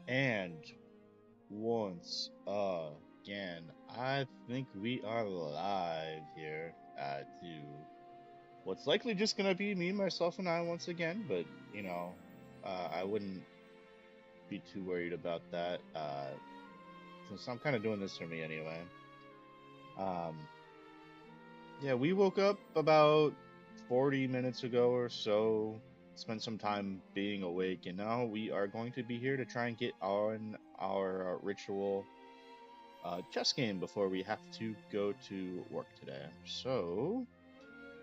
And once again, I think we are live here to what's likely just gonna be me, myself, and I once again. But you know, I wouldn't be too worried about that since I'm kind of doing this for me anyway. Um, yeah, we woke up about 40 minutes ago or so, spent some time being awake, and now we are going to be here to try and get on our ritual chess game before we have to go to work today. So,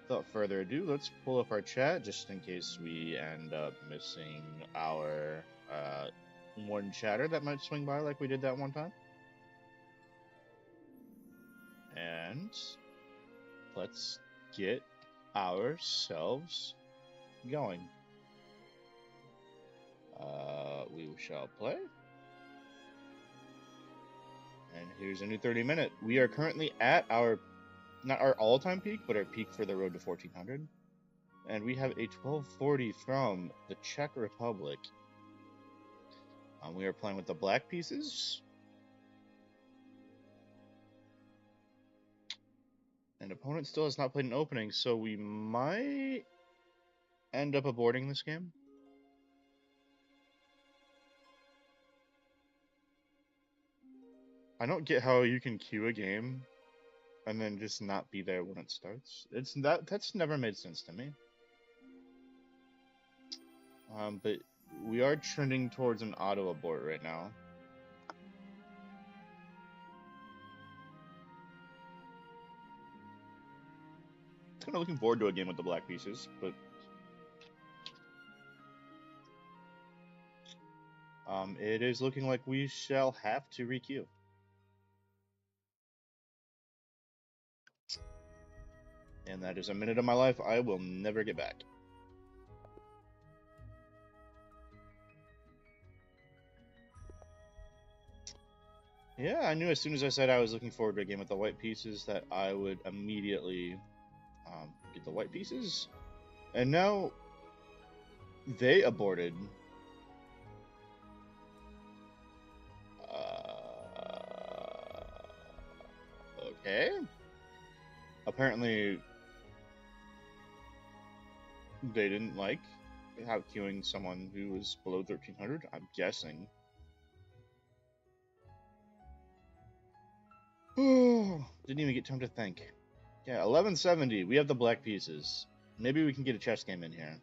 without further ado, let's pull up our chat just in case we end up missing our one chatter that might swing by like we did that one time. And let's get ourselves going. We shall play. And here's a new 30-minute. We are currently at our, not our all-time peak, but our peak for the road to 1400. And we have a 1240 from the Czech Republic. We are playing with the black pieces. And opponent still has not played an opening, so we might end up aborting this game. I don't get how you can queue a game and then just not be there when it starts. That's never made sense to me. But we are trending towards an auto abort right now. Kind of looking forward to a game with the black pieces, but it is looking like we shall have to requeue. And that is a minute of my life I will never get back. Yeah, I knew as soon as I said I was looking forward to a game with the white pieces that I would immediately get the white pieces. And now they aborted. Okay. Apparently, they didn't like how queuing someone who was below 1300. I'm guessing. Oh, didn't even get time to think. Yeah, 1170. We have the black pieces. Maybe we can get a chess game in here.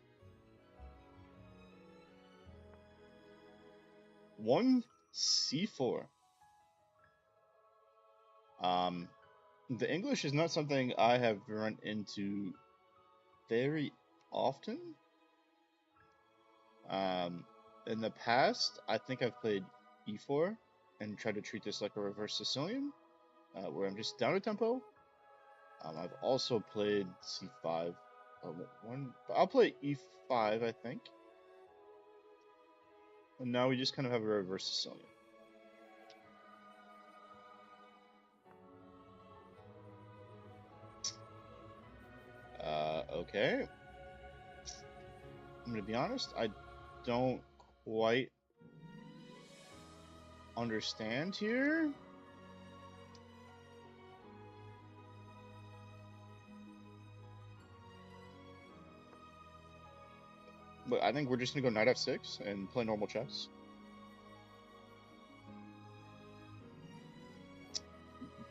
1c4. The English is not something I have run into very often. In the past, I think I've played e4 and tried to treat this like a reverse Sicilian, where I'm just down a tempo. I've also played c5. I'll play e5, I think. And now we just kind of have a reverse Sicilian. Okay. I'm gonna be honest, I don't quite understand here. But I think we're just gonna go knight f6 and play normal chess.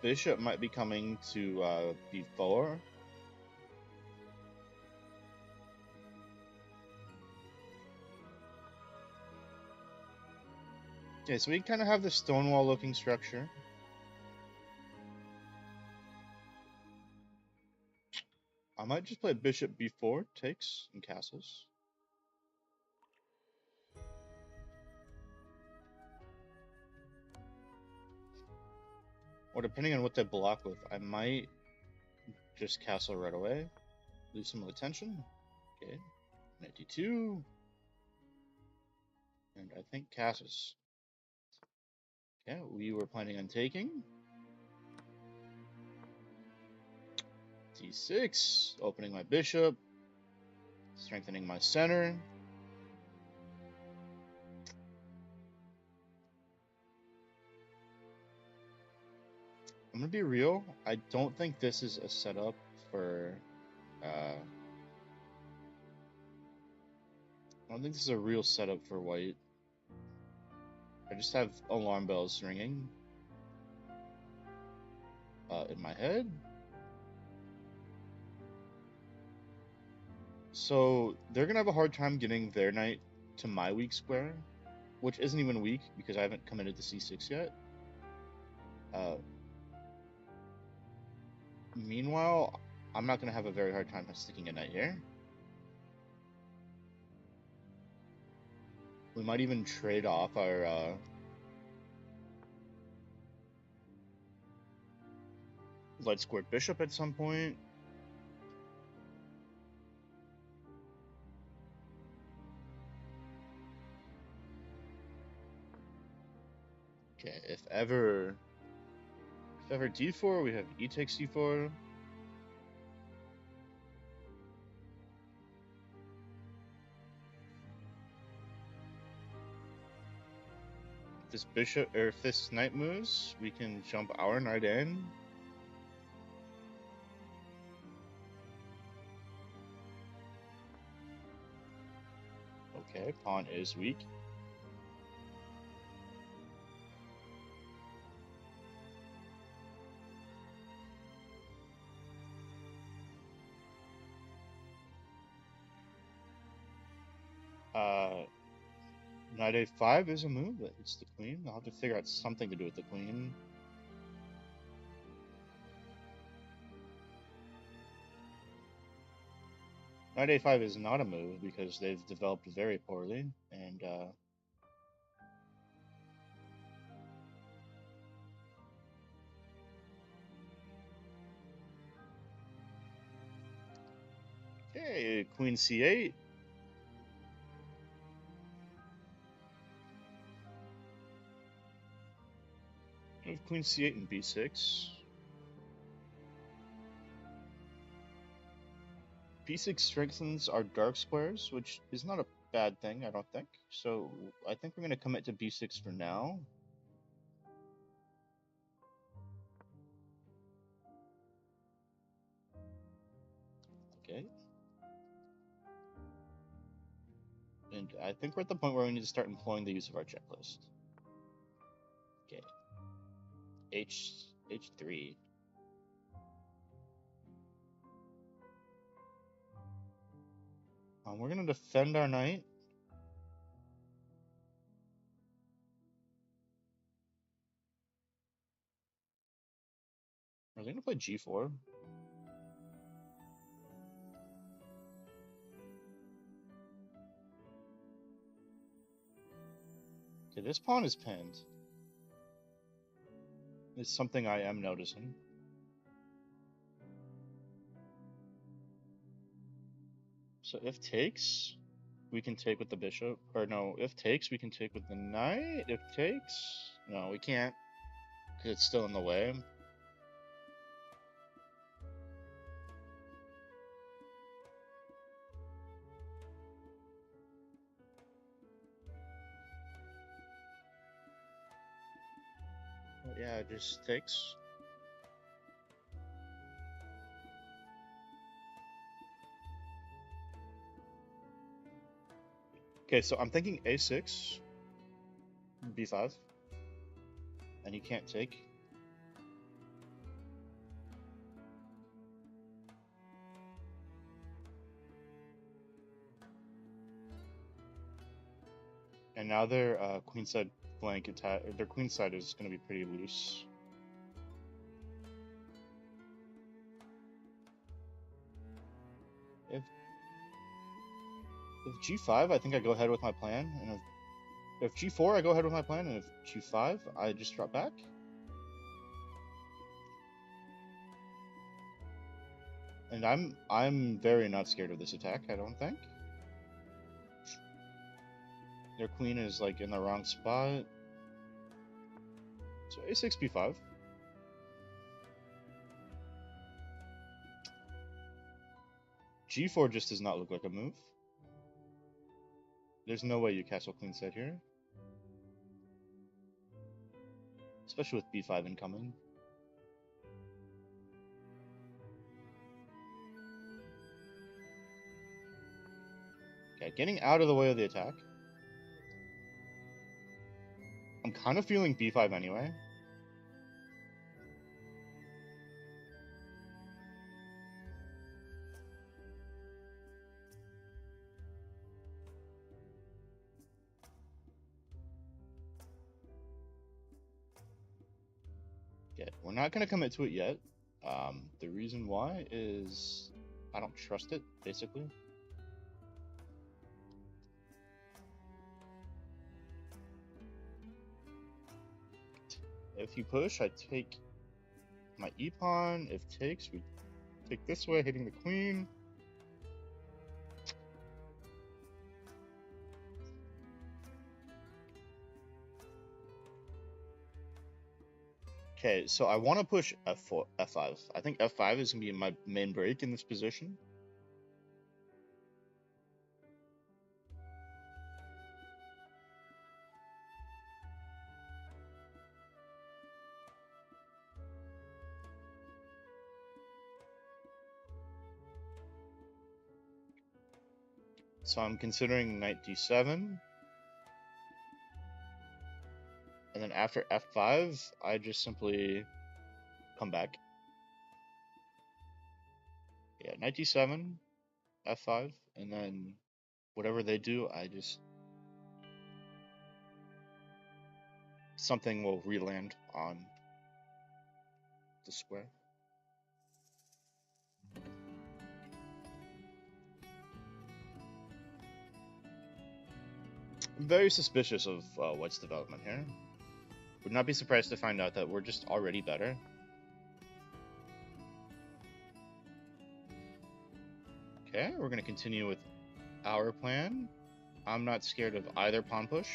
Bishop might be coming to b4. Okay, so we kind of have the Stonewall looking structure. I might just play bishop b4, takes, and castles. Or depending on what they block with, I might just castle right away. Lose some of the tension. Okay, knight d2. And I think castles. Yeah, we were planning on taking. d6, opening my bishop, strengthening my center. I'm gonna be real. I don't think this is a setup for. I don't think this is a real setup for white. I just have alarm bells ringing in my head. So they're gonna have a hard time getting their knight to my weak square, which isn't even weak because I haven't committed to c6 yet. Meanwhile, I'm not gonna have a very hard time sticking a knight here. We might even trade off our light squared bishop at some point. Okay, if ever d4, we have e takes d4. If this bishop or if this knight moves, we can jump our knight in. Okay, pawn is weak. Knight a5 is a move, but it's the queen. I'll have to figure out something to do with the queen. Knight a5 is not a move because they've developed very poorly, and okay, queen c8. We have queen c8 and b6. b6 strengthens our dark squares, which is not a bad thing, I don't think. So I think we're going to commit to b6 for now. Okay. And I think we're at the point where we need to start employing the use of our checklist. Okay. h3. We're going to defend our knight. Are they going to play g4? Okay, this pawn is pinned. It's something I am noticing. So if takes, we can take with the bishop. Or no, if takes, we can take with the knight. If takes, no, we can't. Because it's still in the way. Yeah, it just takes. Okay, so I'm thinking a6, b5, and he can't take. And now their queenside flank attack, their queenside is going to be pretty loose. If g5, I think I go ahead with my plan, and if g4, I go ahead with my plan, and if g5, I just drop back. And I'm very not scared of this attack, I don't think. Their queen is like in the wrong spot. So a6, b5. g4 just does not look like a move. There's no way you castle queenside here. Especially with b5 incoming. getting out of the way of the attack. I'm kind of feeling b5 anyway. Yeah, we're not going to commit to it yet. The reason why is I don't trust it, basically. If you push, I take my e-pawn. If takes, we take this way, hitting the queen. Okay, so I want to push f4, f5. I think f5 is going to be my main break in this position. So I'm considering knight d7. And then after f5, I just simply come back. Yeah, knight d7, f5, and then whatever they do, I just... something will re-land on the square. I'm very suspicious of White's development here. Would not be surprised to find out that we're just already better. Okay, we're going to continue with our plan. I'm not scared of either pawn push.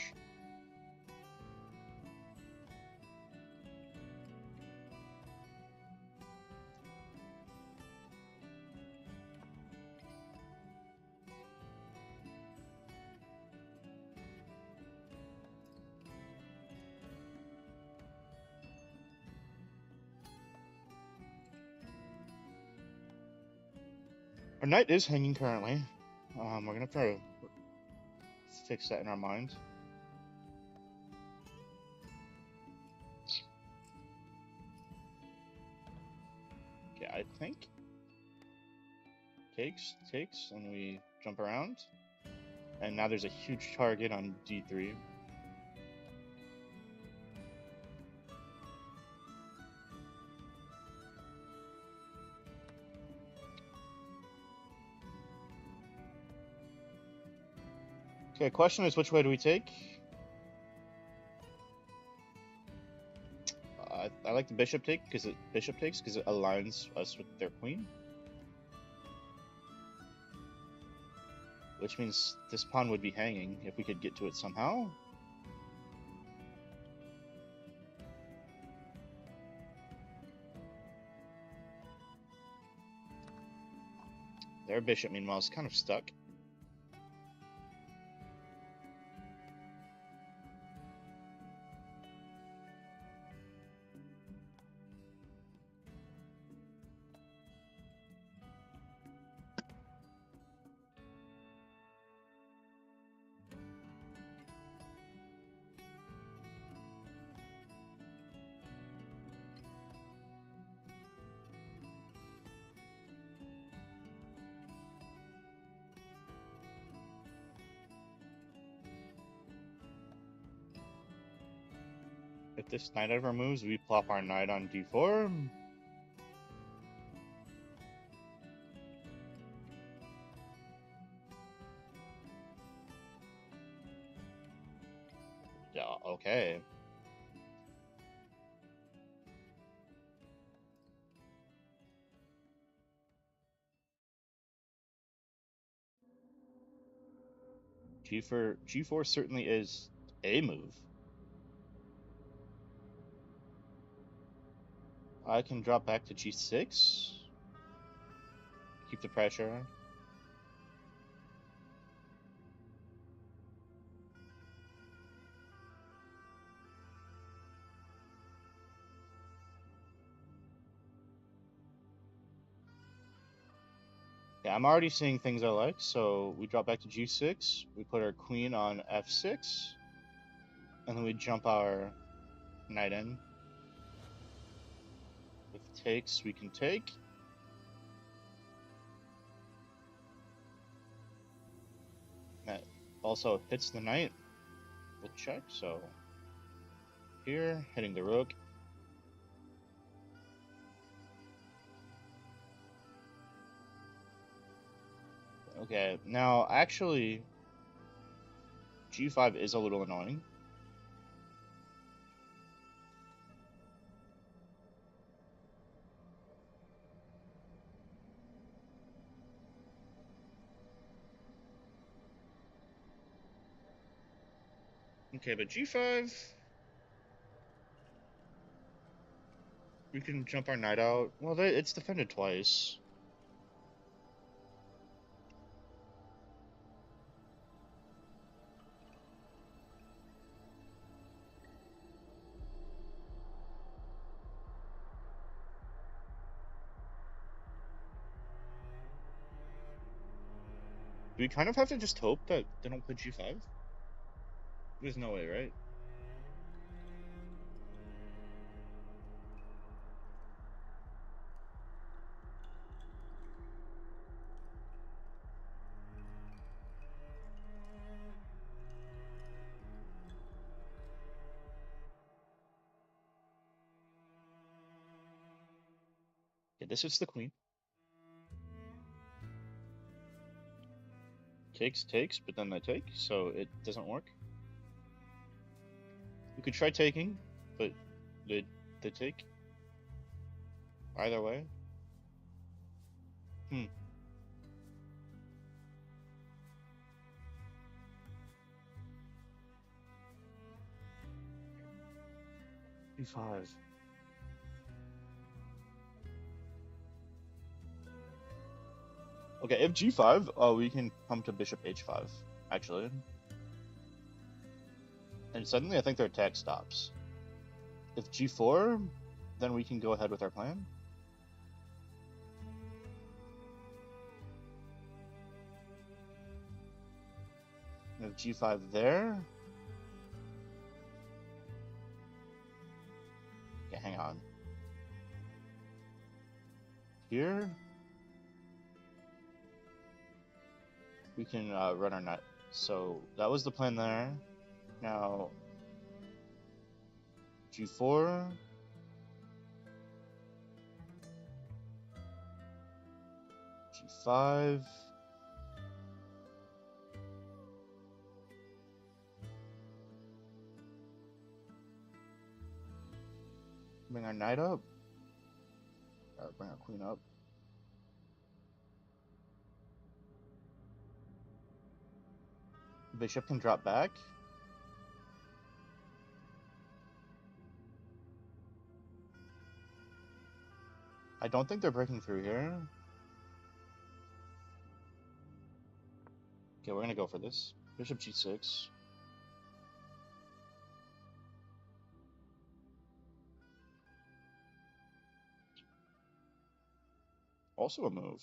Our knight is hanging currently. We're going to try to fix that in our mind. Okay, I think takes, and we jump around. And now there's a huge target on d3. Okay, question is, which way do we take? I like the bishop takes because it aligns us with their queen. Which means this pawn would be hanging if we could get to it somehow. Their bishop, meanwhile, is kind of stuck. If this knight ever moves, we plop our knight on d4. Yeah, okay. G4 certainly is a move. I can drop back to g6. Keep the pressure. Yeah, I'm already seeing things I like, so we drop back to g6, we put our queen on f6, and then we jump our knight in. If takes, we can take. That also hits the knight with check, so here, hitting the rook. Okay, now actually, g5 is a little annoying. Okay, but g5, we can jump our knight out. Well, it's defended twice. Do we kind of have to just hope that they don't play g5? There's no way, right? Yeah, this is the queen. Takes, but then they take, so it doesn't work. You could try taking, but they take. Either way. Hmm. e5. Okay, if g5, we can come to bishop h5, actually. And suddenly I think their attack stops. If g4, then we can go ahead with our plan. And if g5 there... Okay, hang on. Here... we can run our knight. So that was the plan there. Now... g4... g5... Bring our knight up. Bring our queen up. Bishop can drop back. I don't think they're breaking through here. Okay, we're gonna go for this. Bishop g6. Also a move.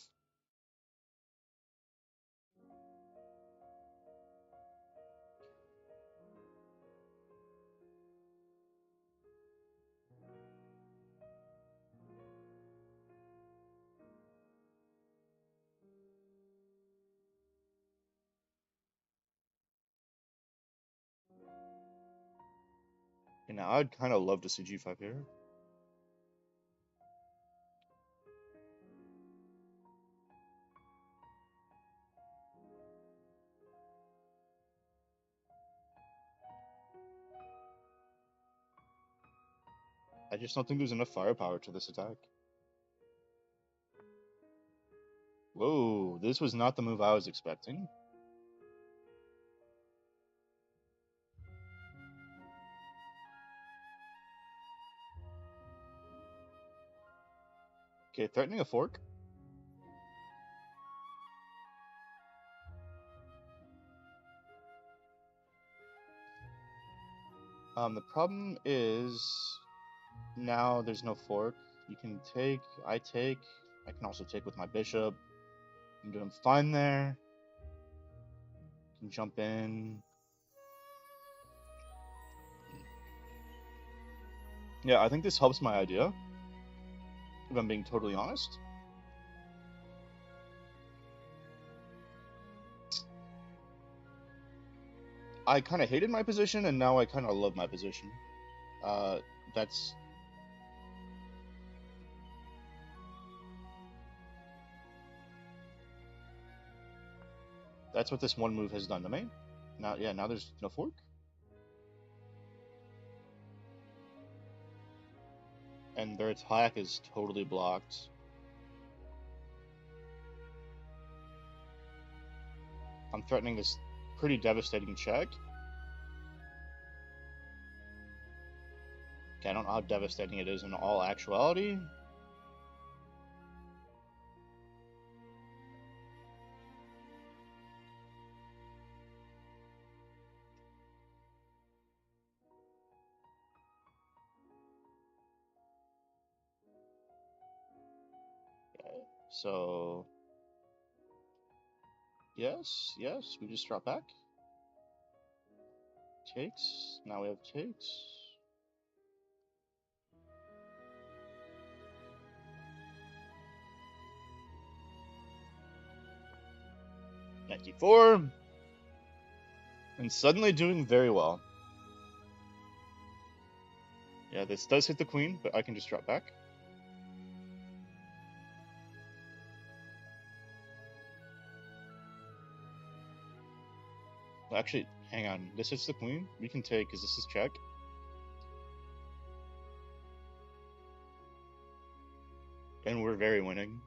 And now I'd kind of love to see g5 here. I just don't think there's enough firepower to this attack. Whoa, this was not the move I was expecting. Okay, threatening a fork. The problem is now there's no fork. You can take, I take. I can also take with my bishop. I'm doing fine there. Can jump in. Yeah, I think this helps my idea, if I'm being totally honest. I kind of hated my position, and now I kind of love my position. That's... That's what this one move has done to me. Now, yeah, now there's no fork. And their attack is totally blocked. I'm threatening this pretty devastating check. Okay, I don't know how devastating it is in all actuality. Okay, so... Yes, we just drop back. Takes. Now we have takes. Knight d4. And suddenly doing very well. Yeah, this does hit the queen, but I can just drop back. Well, actually, hang on. This hits the queen. We can take, because this is check. And we're very winning.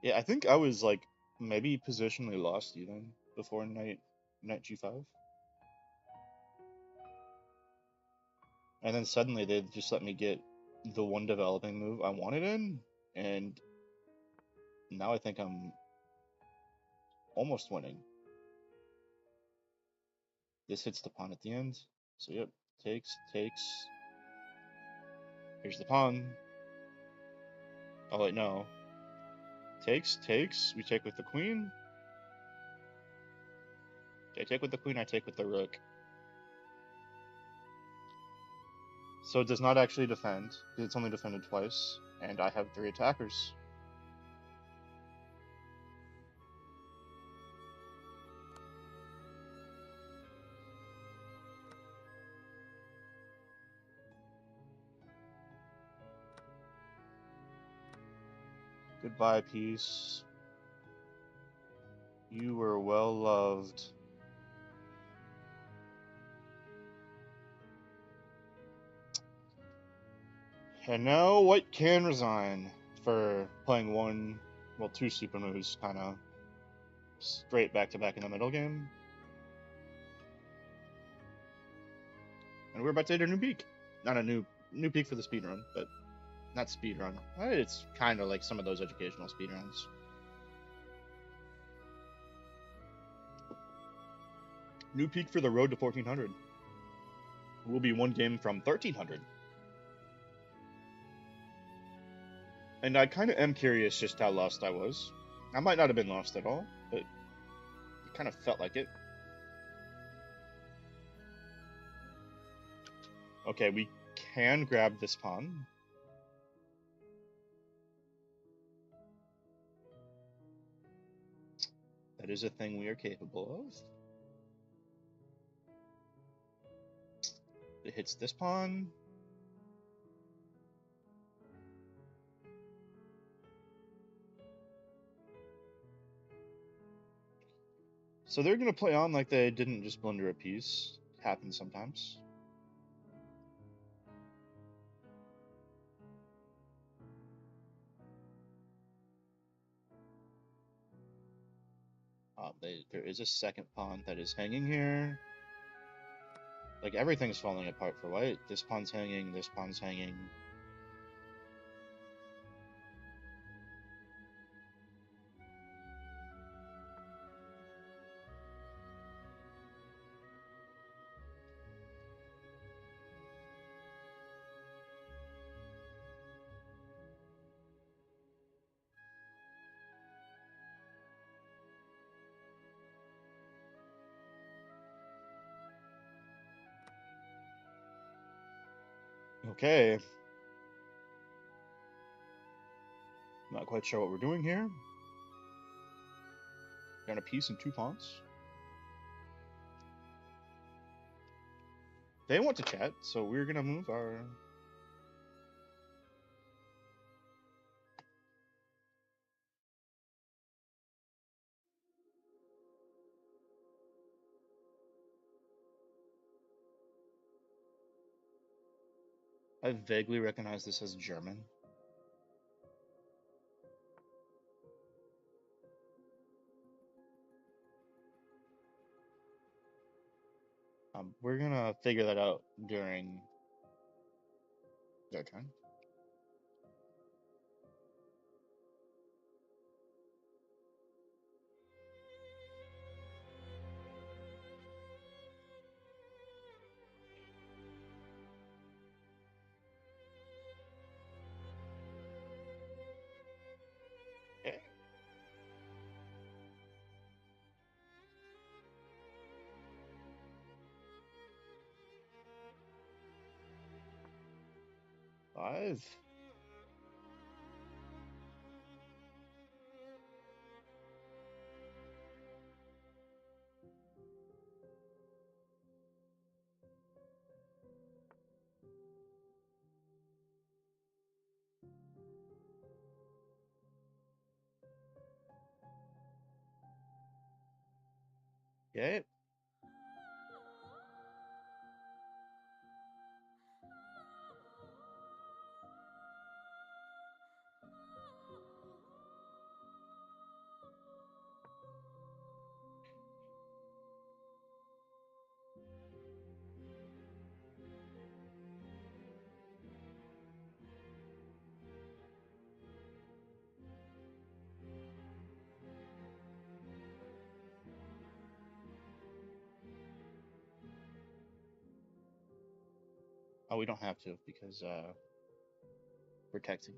Yeah, I think I was like maybe positionally lost even before knight g5. And then suddenly they just let me get the one developing move I wanted in, and now I think I'm almost winning. This hits the pawn at the end. So yep, takes. Here's the pawn. Oh wait, no. Takes. We take with the queen. I take with the queen, I take with the rook. So it does not actually defend, because it's only defended twice, and I have 3 attackers. Goodbye, peace. You were well loved. And now white can resign for playing 2 super moves, kind of straight back-to-back in the middle game. And we're about to hit a new peak. Not a new peak for the speedrun, but not speedrun. It's kind of like some of those educational speedruns. New peak for the road to 1400. We'll be 1 game from 1300. And I kind of am curious just how lost I was. I might not have been lost at all, but it kind of felt like it. Okay, we can grab this pawn. That is a thing we are capable of. It hits this pawn. So they're going to play on like they didn't just blunder a piece. It happens sometimes. There is a second pawn that is hanging here. Like, everything's falling apart for white. This pawn's hanging, this pawn's hanging. Okay. Not quite sure what we're doing here. Got a piece and 2 pawns. They want to chat, so we're gonna move our... I vaguely recognize this as German. We're gonna figure that out during their turn. Okay. 5. Okay. Oh, we don't have to because we're texting.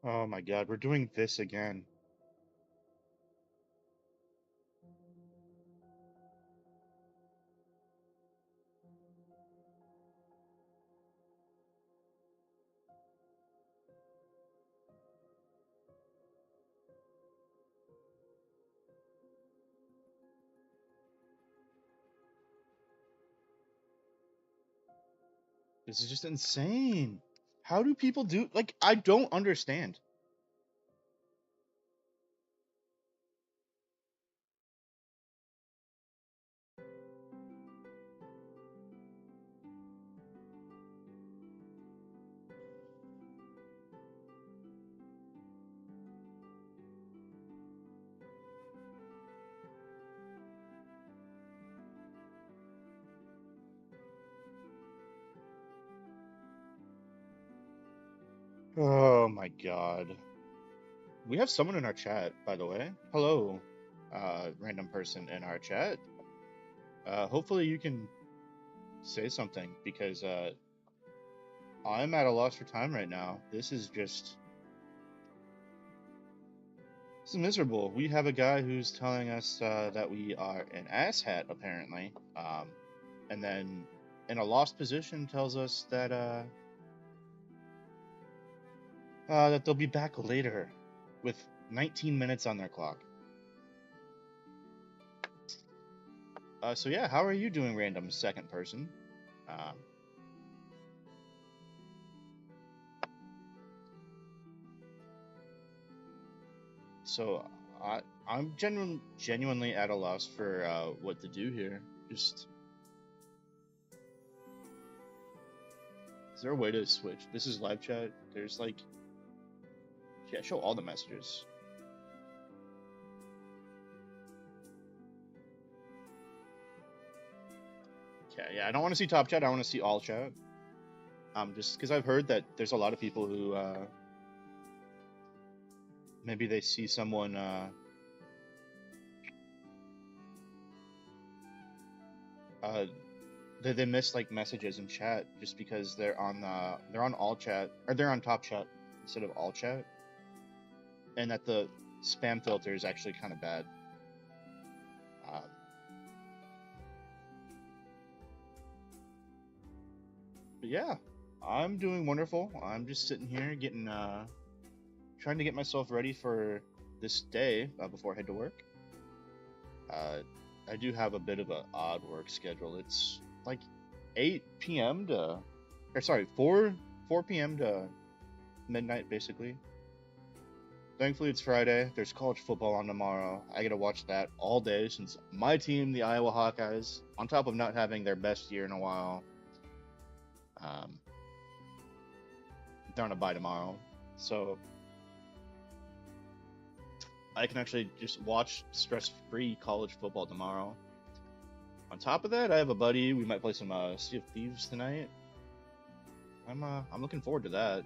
Oh my god, we're doing this again. This is just insane. How do people do... Like, I don't understand. Oh my god. We have someone in our chat, by the way. Hello, random person in our chat. Hopefully you can say something, because I'm at a loss for time right now. This is just... This is miserable. We have a guy who's telling us that we are an asshat, apparently. And then, in a lost position, tells us that that they'll be back later with 19 minutes on their clock. So yeah, how are you doing, random second person? So I'm genuinely at a loss for what to do here. Just is there a way to switch? This is live chat. There's like yeah, show all the messages. Okay, yeah, I don't want to see top chat. I want to see all chat. Just because I've heard that there's a lot of people who maybe they see someone they miss like messages in chat just because they're on all chat or they're on top chat instead of all chat, and that the spam filter is actually kind of bad. Um, but yeah, I'm doing wonderful. I'm just sitting here getting trying to get myself ready for this day before I head to work. I do have a bit of an odd work schedule. It's like 8 p.m. to, or sorry, 4 p.m. to midnight basically. Thankfully it's Friday. There's college football on tomorrow. I get to watch that all day since my team, the Iowa Hawkeyes, on top of not having their best year in a while, they're on a bye tomorrow. So I can actually just watch stress-free college football tomorrow. On top of that, I have a buddy. We might play some Sea of Thieves tonight. I'm looking forward to that.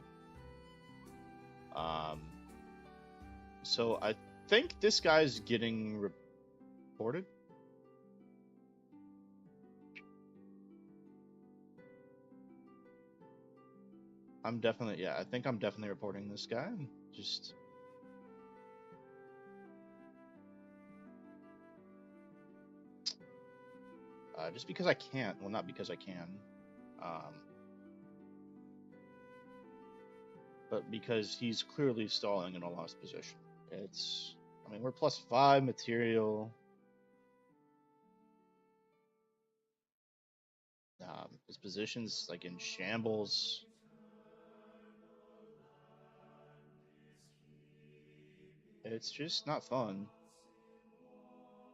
So I think this guy's getting reported. I think I'm definitely reporting this guy. Just because I can't. Well, not because I can. But because he's clearly stalling in a lost position. I mean, we're +5 material. His position's like in shambles. It's just not fun.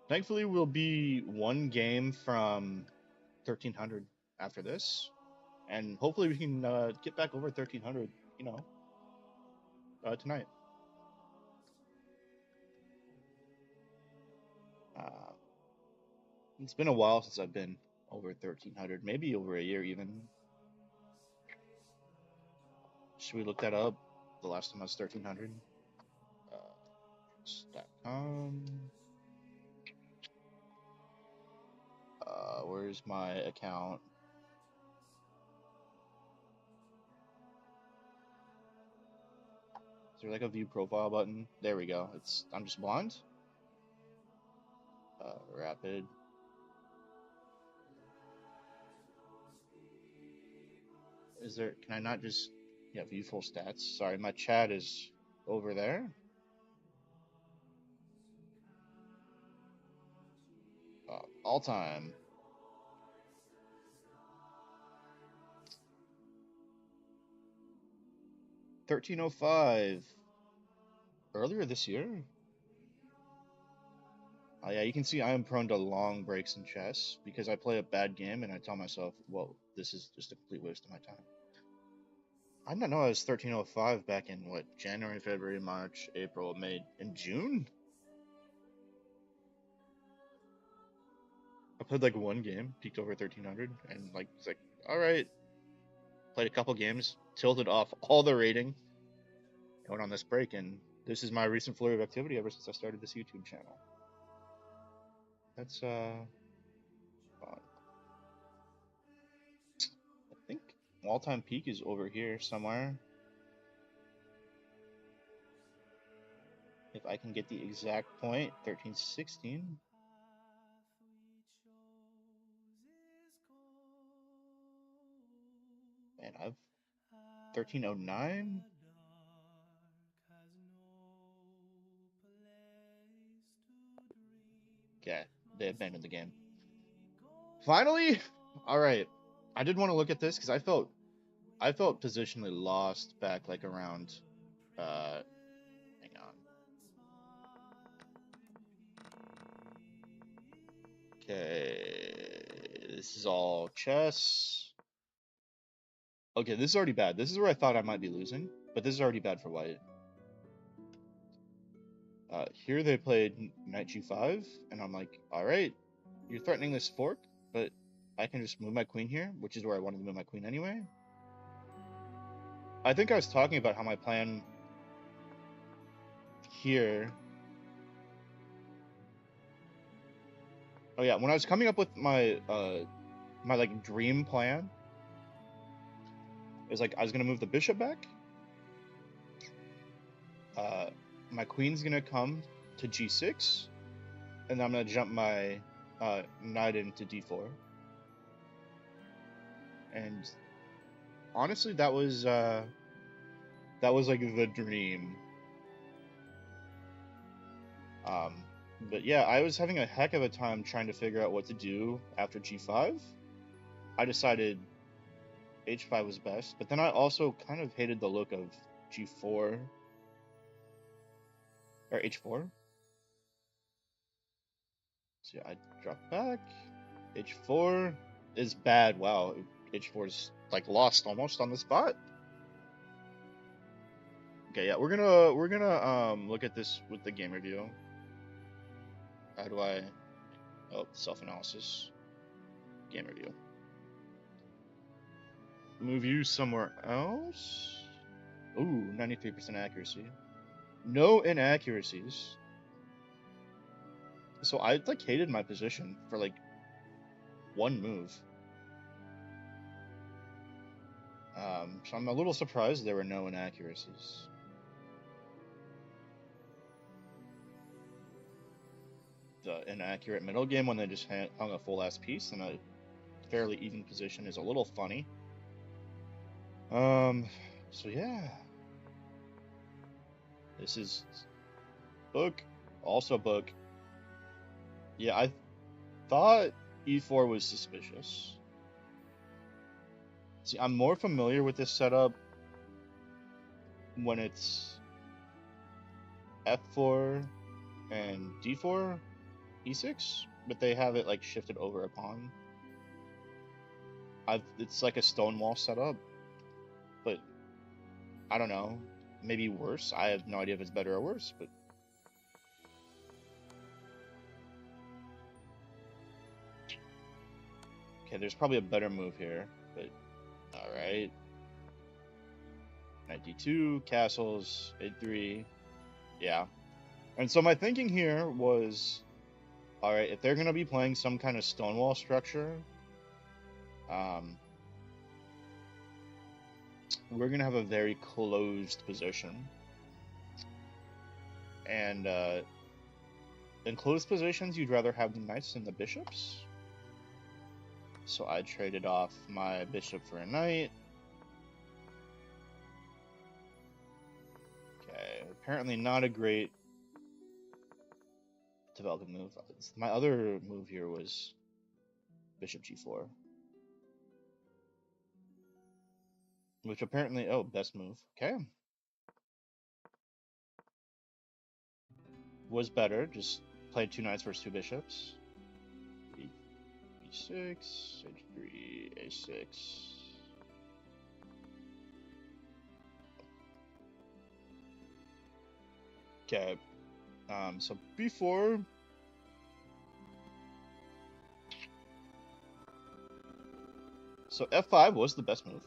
Thankfully, we'll be one game from 1300 after this, and hopefully we can get back over 1300, tonight. It's been a while since I've been over 1300, maybe over a year even. Should we look that up? The last time I was 1300. .com. Where's my account? Is there like a view profile button? There we go. I'm just blind. Rapid. Can I not just, view full stats? Sorry, my chat is over there. All time. $13.05. Earlier this year? Oh yeah, you can see I am prone to long breaks in chess because I play a bad game and I tell myself, well, this is just a complete waste of my time. I didn't know I was 13.05 back in January, February, March, April, May, and June? I played like one game, peaked over 1300, and it's like, alright. Played a couple games, tilted off all the rating, and went on this break, and this is my recent flurry of activity ever since I started this YouTube channel. That's fun. I think all-time peak is over here somewhere. If I can get the exact point, 1316. And I've 1309. Okay, they abandoned the game. Finally, all right. I did want to look at this because I felt positionally lost back like around. Hang on. Okay, this is all chess. Okay, this is already bad. This is where I thought I might be losing, but this is already bad for white. Here they played knight g5, and I'm like, alright, you're threatening this fork, but I can just move my queen here, which is where I wanted to move my queen anyway. I think I was talking about how my plan here... Oh yeah, when I was coming up with my, my like dream plan, it was like I was gonna move the bishop back. My queen's gonna come to g6, and then I'm gonna jump my knight into d4. And honestly, that was like the dream. But yeah, I was having a heck of a time trying to figure out what to do after g5. I decided h5 was best, but then I also kind of hated the look of g4 or h4. So yeah, I drop back. h4 is bad. Wow, h4 is like lost almost on the spot. Okay, yeah, we're gonna look at this with the game review. How do I... Oh, self-analysis. Game review. Move you somewhere else? Ooh, 93% accuracy. No inaccuracies. So I like hated my position for like one move. So I'm a little surprised there were no inaccuracies. The inaccurate middle game when they just hung a full ass piece in a fairly even position is a little funny. So yeah. This is book, also book. Yeah, I thought e4 was suspicious. See, I'm more familiar with this setup when it's f4 and d4, e6, but they have it like shifted over a pawn. It's like a stonewall setup, but I don't know, maybe worse. I have no idea if it's better or worse, but okay, there's probably a better move here, but alright. Knight d2, castles, a3, yeah. And so my thinking here was, alright, if they're going to be playing some kind of stonewall structure, we're going to have a very closed position. And in closed positions, you'd rather have the knights than the bishops. So I traded off my bishop for a knight. Okay, apparently not a great developing move. My other move here was bishop g4. Which apparently, oh, best move. Okay. Was better, just played two knights versus two bishops. e6, h3, a6. Okay, so b4. So f5 was the best move.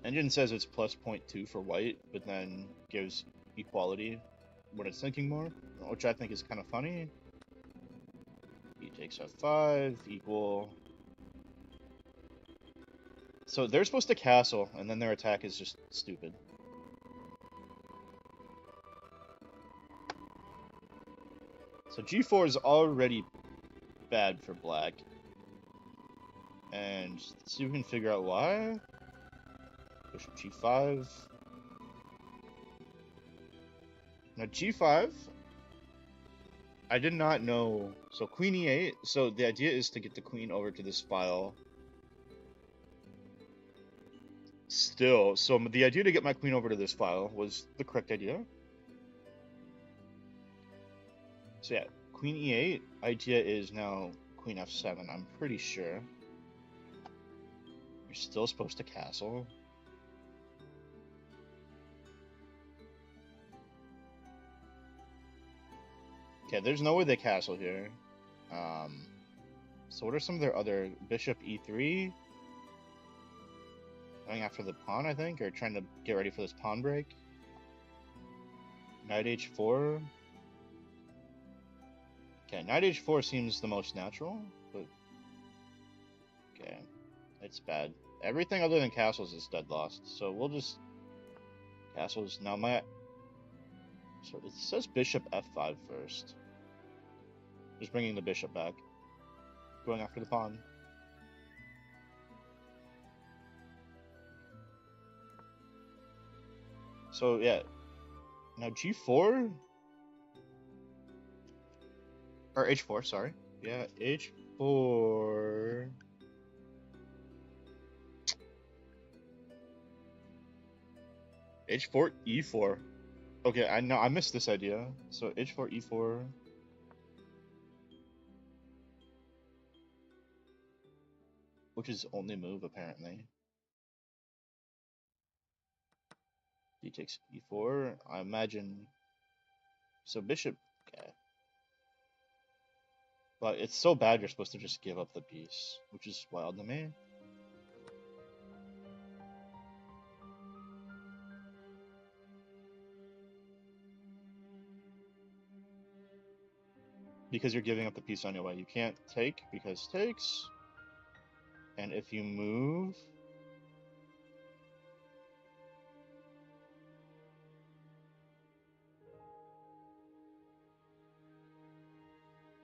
Engine says it's plus 0.2 for white, but then gives equality when it's thinking more, which I think is kind of funny. E takes f5, equal. So they're supposed to castle, and then their attack is just stupid. So g4 is already bad for black. And let's see if we can figure out why. Bishop g5. Now g5, I did not know. So queen e8. So the idea is to get the queen over to this file. Still, so the idea to get my queen over to this file was the correct idea. So yeah, queen e8. Idea is now queen f7. I'm pretty sure. You're still supposed to castle. Okay, there's no way they castle here. So what are some of their other... Bishop e3? Going after the pawn, I think, or trying to get ready for this pawn break. Knight h4. Okay, knight h4 seems the most natural, but... Okay, it's bad. Everything other than castles is dead lost, so we'll just... Castles. Now my... So it says bishop f5 first. Just bringing the bishop back. Going after the pawn. So yeah, now g4 or h4, sorry. Yeah, h4. h4 e4. Okay, I know I missed this idea. So h4 e4. Which is only move apparently. D takes e4. I imagine. So bishop. Okay. But it's so bad you're supposed to just give up the piece, which is wild to me. Because you're giving up the piece anyway. You can't take because takes. And if you move...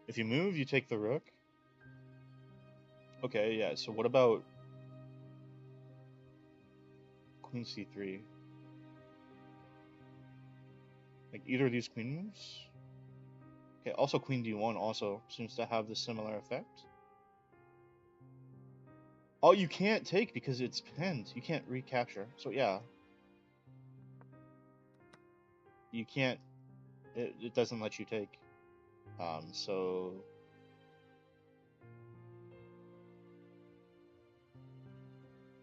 If you move, you take the rook. Okay, yeah, so what about queen c3? Like either of these queen moves? Okay, also queen d1 also seems to have the similar effect. Oh, you can't take because it's pinned. You can't recapture. So yeah. You can't... It doesn't let you take. So...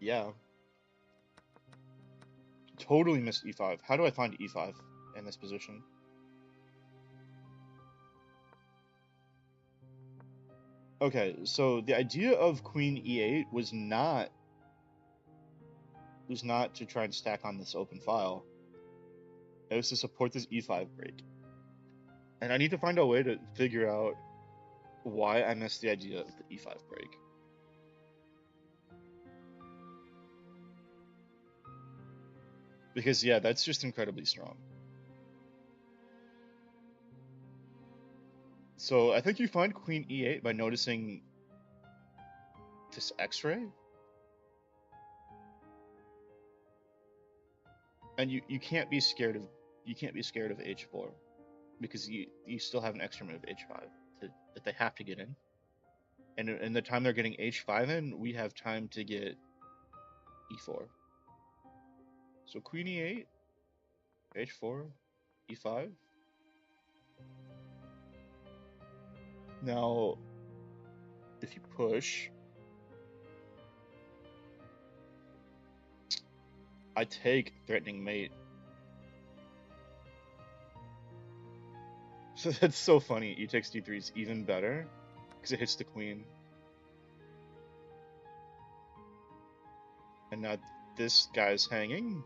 Yeah. Totally missed e5. How do I find e5 in this position? Okay, so the idea of queen e8 was not to try and stack on this open file. It was to support this e5 break. And I need to find a way to figure out why I missed the idea of the e5 break. Because yeah, that's just incredibly strong. So I think you find queen e8 by noticing this x-ray. And you can't be scared of h4 because you still have an extra move h5 that they have to get in. And in the time they're getting h5 in, we have time to get e4. So queen e8, h4, e5. Now, if you push, I take threatening mate. So that's so funny. E takes d3 is even better because it hits the queen. And now this guy's hanging.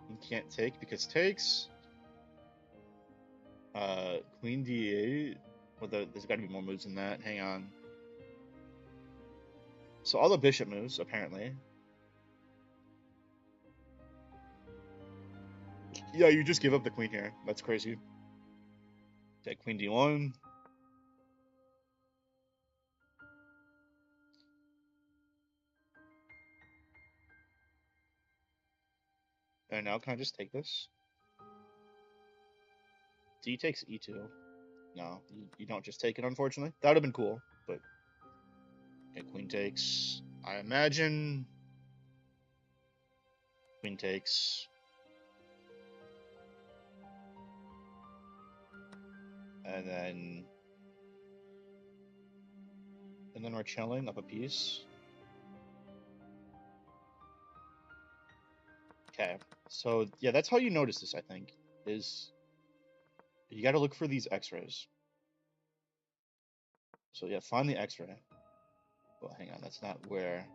You can't take because takes. Queen d8. Well, there's got to be more moves than that. Hang on. So all the bishop moves, apparently. Yeah, you just give up the queen here. That's crazy. Take queen d1. And now can I just take this? D takes e2. No, you don't just take it, unfortunately. That would have been cool, but... Okay, queen takes... I imagine... Queen takes... And then we're chilling up a piece. Okay, so yeah, that's how you notice this, I think, is you gotta look for these X-rays. So yeah, find the X-ray. Well, hang on, that's not where...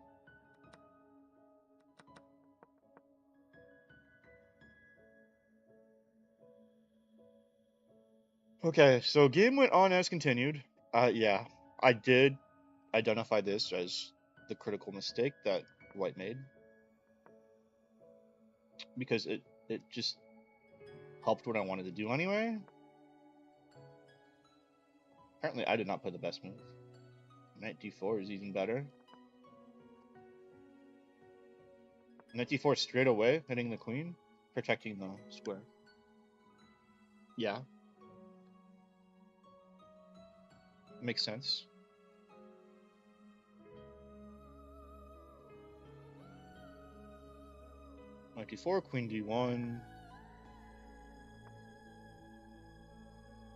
Okay, so game went on as continued. Yeah, I did identify this as the critical mistake that White made. Because it just helped what I wanted to do anyway. Apparently I did not play the best move. Knight d4 is even better. Knight d4 straight away, hitting the queen, protecting the square. Yeah. Makes sense. Knight d4, queen d1,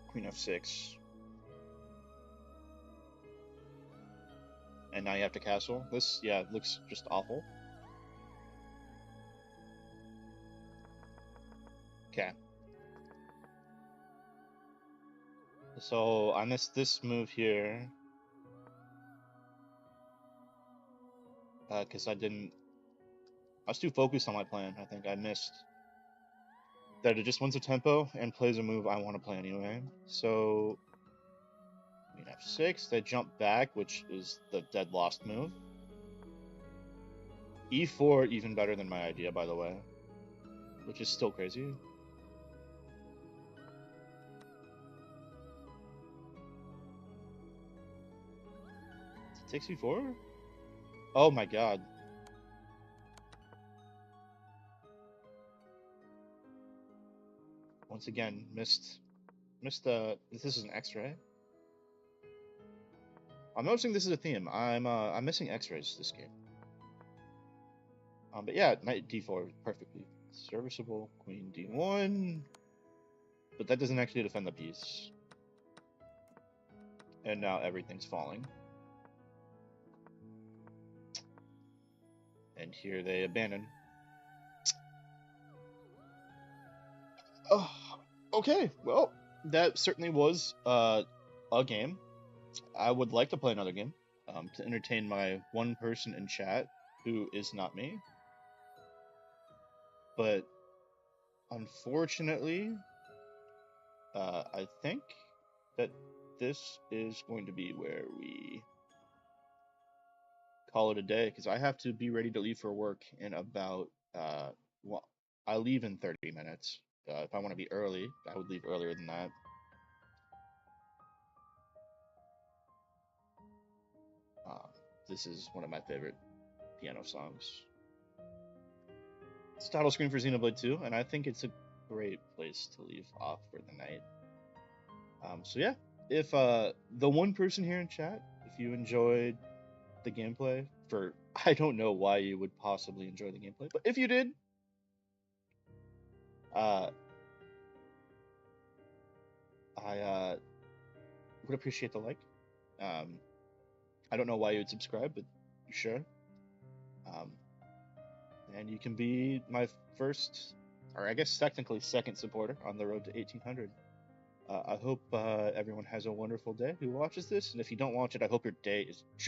queen f6. And now you have to castle. This, yeah, looks just awful. Okay. So I missed this move here. Because I was too focused on my plan. I think I missed that it just wins a tempo and plays a move I want to play anyway. So, queen f6, they jump back, which is the dead lost move. e4, even better than my idea, by the way, which is still crazy. Takes e4? Oh my god. Once again, missed this is an X-ray. I'm noticing this is a theme. I'm missing X-rays this game. But yeah, knight d4 perfectly serviceable. Queen d1, but that doesn't actually defend the piece. And now everything's falling. And here they abandon. Oh, okay. Well, that certainly was a game. I would like to play another game to entertain my one person in chat who is not me. But unfortunately, I think that this is going to be where we call it a day, because I have to be ready to leave for work in about, well, I leave in 30 minutes. If I want to be early, I would leave earlier than that. This is one of my favorite piano songs. It's title screen for Xenoblade 2, and I think it's a great place to leave off for the night. So yeah, if the one person here in chat, if you enjoyed the gameplay, I don't know why you would possibly enjoy the gameplay, but if you did, I would appreciate the like. I don't know why you would subscribe, but sure. And you can be my first, or I guess technically second supporter on the road to 1800. I hope everyone has a wonderful day who watches this, and if you don't watch it, I hope your day is just